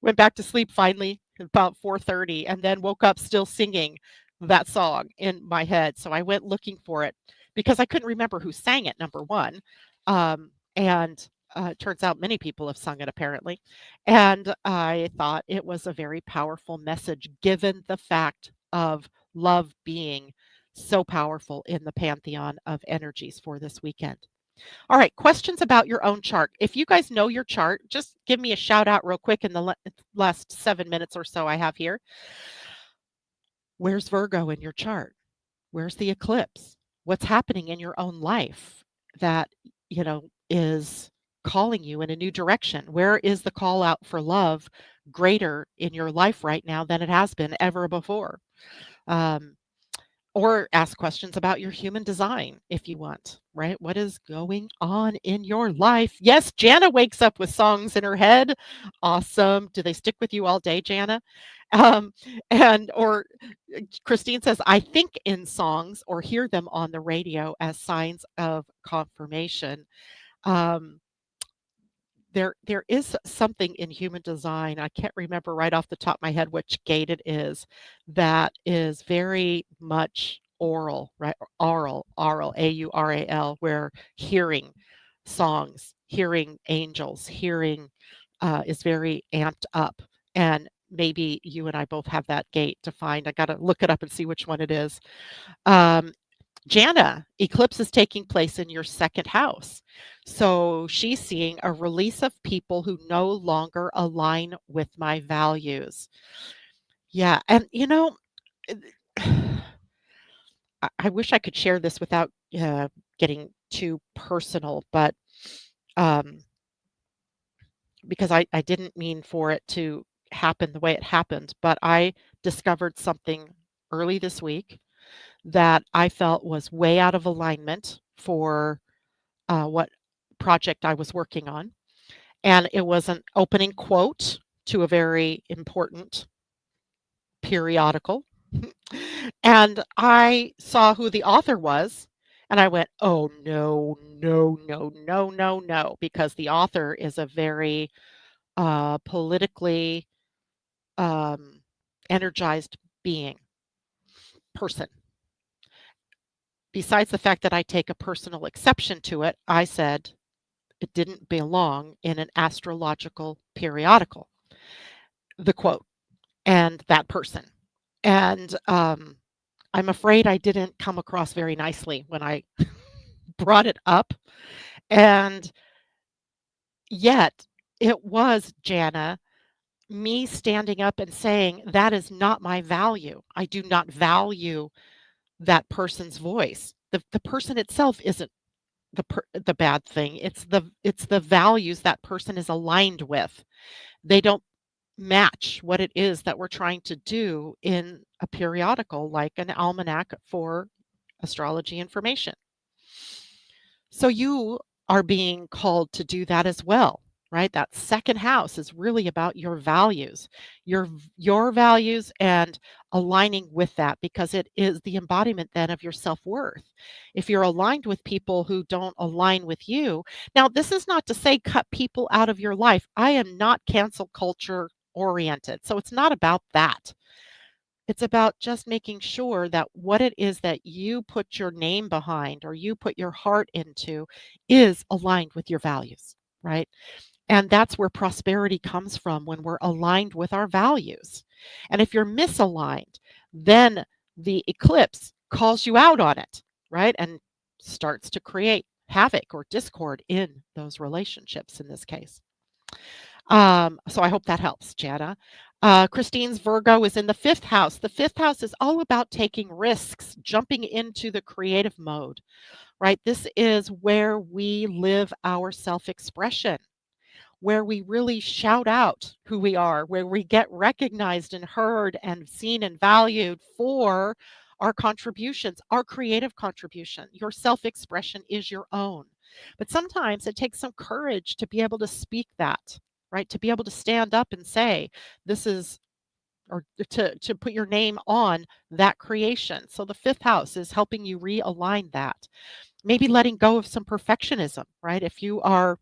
Went back to sleep finally about 4:30 and then woke up still singing that song in my head. So I went looking for it because I couldn't remember who sang it, number one. And it turns out many people have sung it apparently. And I thought it was a very powerful message given the fact of love being so powerful in the pantheon of energies for this weekend. All right, questions about your own chart. If you guys know your chart, just give me a shout out real quick in the last 7 minutes or so I have here. Where's Virgo in your chart? Where's the eclipse? What's happening in your own life that, is calling you in a new direction? Where is the call out for love greater in your life right now than it has been ever before? Or ask questions about your human design if you want, right? What is going on in your life? Yes, Jana wakes up with songs in her head. Awesome. Do they stick with you all day, Jana? Um, or Christine says, I think in songs or hear them on the radio as signs of confirmation. Um, there is something in human design, I can't remember right off the top of my head which gate it is, that is very much aural, right? Aural, aural, where hearing songs, hearing angels, hearing is very amped up. And maybe you and I both have that gate to find. I got to look it up and see which one it is. Um, Jana, eclipse is taking place in your second house. So she's seeing a release of people who no longer align with my values. Yeah. And, I wish I could share this without getting too personal, but um, because I didn't mean for it to happen the way it happened, but I discovered something early this week that I felt was way out of alignment for what project I was working on. And it was an opening quote to a very important periodical. And I saw who the author was, and I went, "Oh, no, no, no, no, no, no," because the author is a very politically um, energized being, person. Besides the fact that I take a personal exception to it, I said it didn't belong in an astrological periodical, the quote, and that person. And I'm afraid I didn't come across very nicely when I brought it up. And yet, it was, Jana, me standing up and saying, that is not my value. I do not value that person's voice. The person itself isn't the bad thing. It's the values that person is aligned with. They don't match what it is that we're trying to do in a periodical like an almanac for astrology information. So you are being called to do that as well, right? That second house is really about your values, your values and aligning with that because it is the embodiment then of your self-worth. If you're aligned with people who don't align with you. Now, this is not to say cut people out of your life. I am not cancel culture oriented. So it's not about that. It's about just making sure that what it is that you put your name behind or you put your heart into is aligned with your values, right? And that's where prosperity comes from when we're aligned with our values. And if you're misaligned, then the eclipse calls you out on it, right? And starts to create havoc or discord in those relationships in this case. So I hope that helps, Jana. Christine's Virgo is in the fifth house. The fifth house is all about taking risks, jumping into the creative mode, right? This is where we live our self expression, where we really shout out who we are, where we get recognized and heard and seen and valued for our contributions, our creative contribution. Your self expression is your own. But sometimes it takes some courage to be able to speak that, right? To be able to stand up and say, this is, or to put your name on that creation. So the fifth house is helping you realign that. Maybe letting go of some perfectionism, right? If you are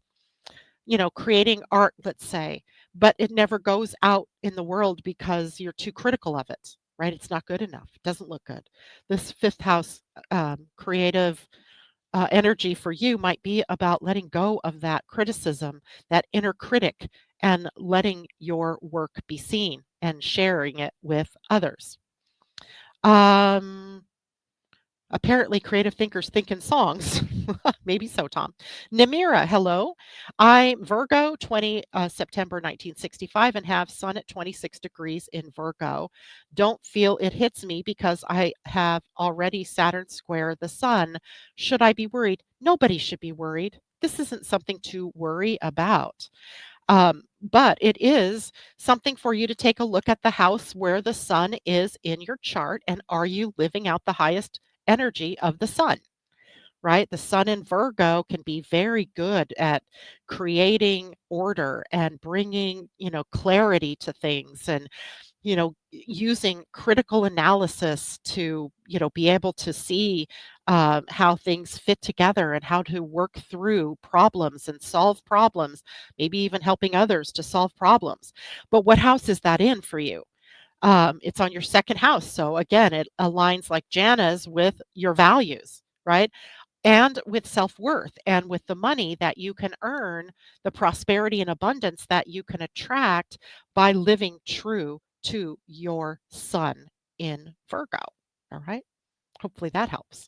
creating art, let's say, but it never goes out in the world because you're too critical of it, right? It's not good enough. It doesn't look good. This fifth house creative energy for you might be about letting go of that criticism, that inner critic, and letting your work be seen and sharing it with others. Um, Apparently, creative thinkers think in songs. Maybe so, Tom. Namira, hello. I'm Virgo, 20 September 1965, and have Sun at 26 degrees in Virgo. Don't feel it hits me because I have already Saturn square the Sun. Should I be worried? Nobody should be worried. This isn't something to worry about. But it is something for you to take a look at the house where the sun is in your chart, and are you living out the highest energy of the sun, right? The sun in Virgo can be very good at creating order and bringing, clarity to things and, using critical analysis to, be able to see how things fit together and how to work through problems and solve problems, maybe even helping others to solve problems. But what house is that in for you? It's on your second house. So again, it aligns like Jana's with your values, right? And with self worth and with the money that you can earn, the prosperity and abundance that you can attract by living true to your sun in Virgo. All right. Hopefully that helps.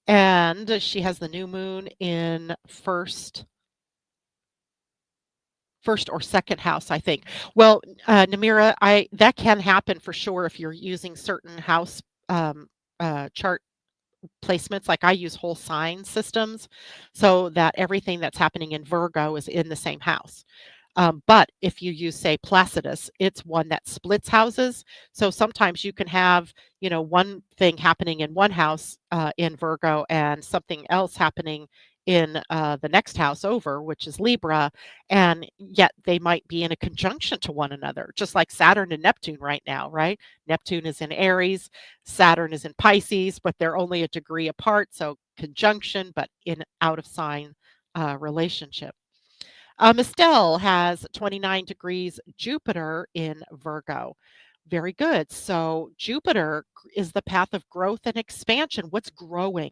And she has the new moon in first or second house, I think. Well, Namira, I that can happen for sure if you're using certain house chart placements. Like I use whole sign systems so that everything that's happening in Virgo is in the same house. But if you use, say, Placidus, it's one that splits houses. So sometimes you can have, one thing happening in one house in Virgo and something else happening in the next house over, which is Libra, and yet they might be in a conjunction to one another, just like Saturn and Neptune right now, right? Neptune is in Aries, Saturn is in Pisces, but they're only a degree apart. So conjunction, but in out of sign relationship. Estelle has 29 degrees Jupiter in Virgo. Very good. So Jupiter is the path of growth and expansion. What's growing?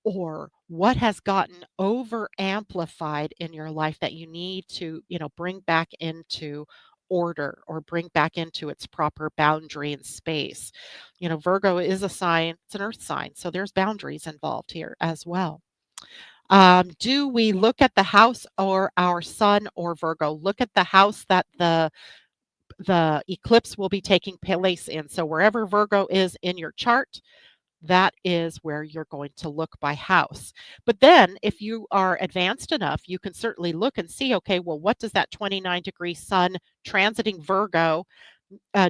Or what has gotten over amplified in your life that you need to, bring back into order or bring back into its proper boundary and space. Virgo is a sign, it's an earth sign. So there's boundaries involved here as well. Do we look at the house or our sun or Virgo? Look at the house that the eclipse will be taking place in. So wherever Virgo is in your chart, that is where you're going to look by house. But then if you are advanced enough, you can certainly look and see, okay, well, what does that 29-degree sun transiting Virgo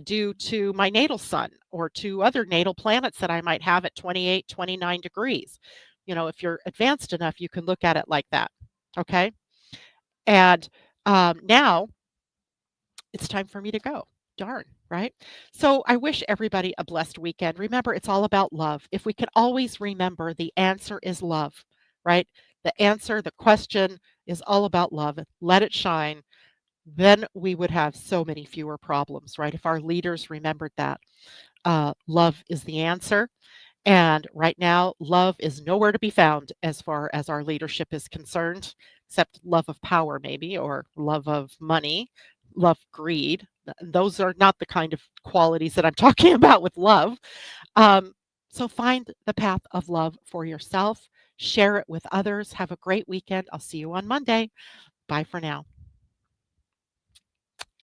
do to my natal sun or to other natal planets that I might have at 28, 29 degrees? If you're advanced enough, you can look at it like that. Okay. And now it's time for me to go. Darn, right? So I wish everybody a blessed weekend. Remember, it's all about love. If we can always remember the answer is love, right? The answer, the question is all about love. Let it shine. Then we would have so many fewer problems, right? If our leaders remembered that love is the answer. And right now, love is nowhere to be found as far as our leadership is concerned, except love of power, maybe, or love of money, love, greed. Those are not the kind of qualities that I'm talking about with love. Um, so find the path of love for yourself, share it with others. Have a great weekend. I'll see you on Monday. Bye for now.